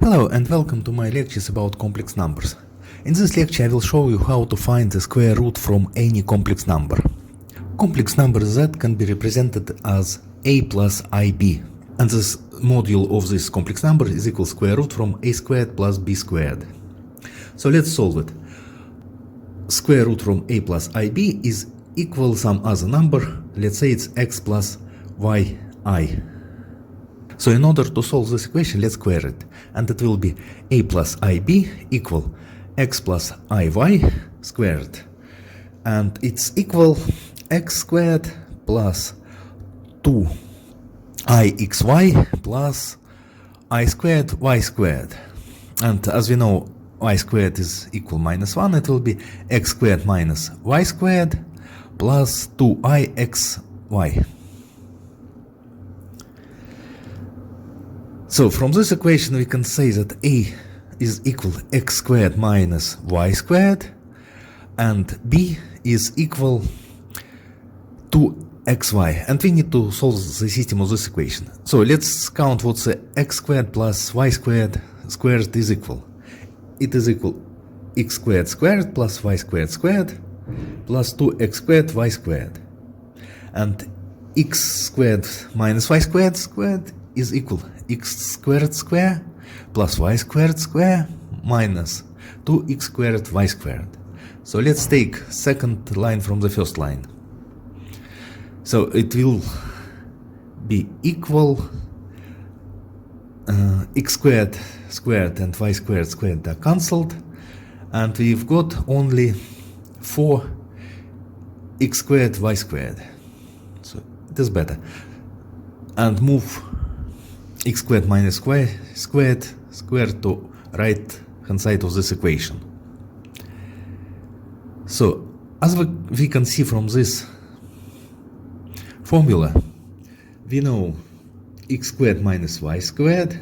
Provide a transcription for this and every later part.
Hello and welcome to my lectures about complex numbers. In this lecture I will show you how to find the square root from any complex number. Complex number z can be represented as a plus ib, and this module of this complex number is equal square root from a squared plus b squared. So let's solve it. Square root from a plus ib is equal some other number, let's say it's x plus yi. So in order to solve this equation, let's square it, and it will be a plus ib equal x plus iy squared, and it's equal x squared plus 2ixy plus I squared y squared. And as we know, y squared is equal minus 1, it will be x squared minus y squared plus 2ixy. So from this equation we can say that a is equal x squared minus y squared and b is equal 2xy, and we need to solve the system of this equation. So let's count what the x squared plus y squared squared is equal. It is equal x squared squared plus y squared squared plus 2x squared y squared, and x squared minus y squared squared is equal x squared square plus y squared square minus 2x squared y squared. So let's take second line from the first line. So it will be equal x squared squared and y squared squared are cancelled, and we've got only 4x squared y squared. So it is better. And move x squared minus y squared to right hand side of this equation. So as we can see from this formula, we know x squared minus y squared,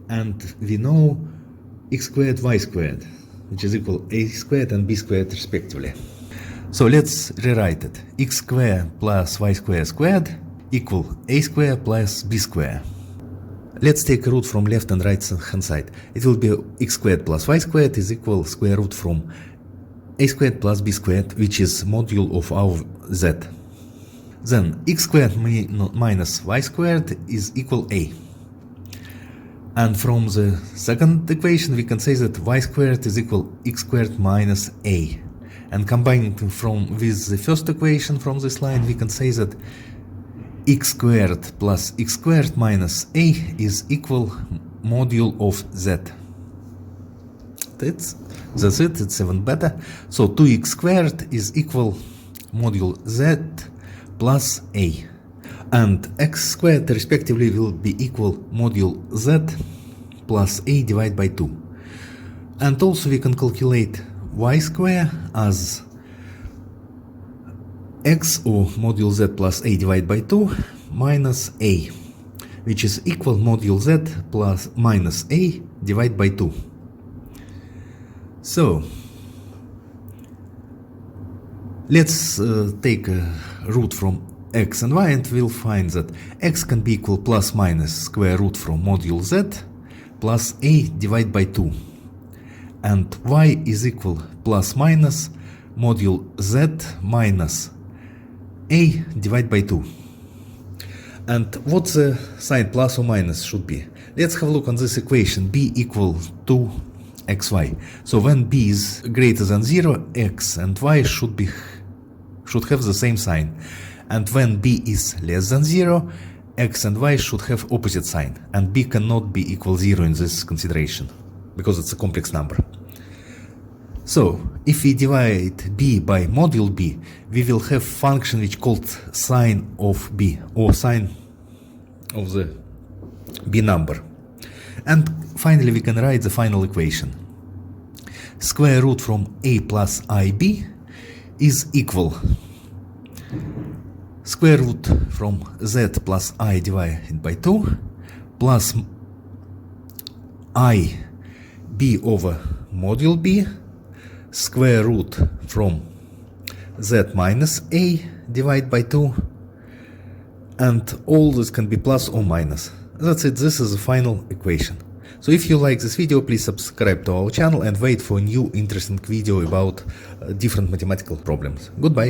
and we know x squared y squared, which is equal a squared and b squared respectively. So let's rewrite it. X squared plus y squared squared equal a squared plus b squared. Let's take a root from left and right hand side. It will be x squared plus y squared is equal square root from a squared plus b squared, which is module of our z. Then x squared minus y squared is equal a. And from the second equation we can say that y squared is equal x squared minus a. And combining with the first equation from this line, we can say that x squared plus x squared minus a is equal module of z. That's it, it's even better. So 2x squared is equal module z plus a, and x squared respectively will be equal module z plus a divided by 2. And also we can calculate y square as x, or module z plus a divided by 2 minus a, which is equal module z plus minus a divided by 2. So let's take a root from x and y, and we'll find that x can be equal plus minus square root from module z plus a divided by 2, and y is equal plus minus module z minus a divided by 2. And what the sign plus or minus should be? Let's have a look on this equation. B equal to xy. So when b is greater than 0, x and y should have the same sign. And when b is less than 0, x and y should have opposite sign. And b cannot be equal 0 in this consideration, because it's a complex number. So if we divide b by module b, we will have function which called sine of b, or sine of the b number. And finally we can write the final equation. Square root from a plus ib is equal square root from z plus I divided by 2 plus I b over module b square root from z minus a divided by 2, and all this can be plus or minus. That's it, this is the final equation. So if you like this video, please subscribe to our channel and wait for a new interesting video about different mathematical problems. Goodbye.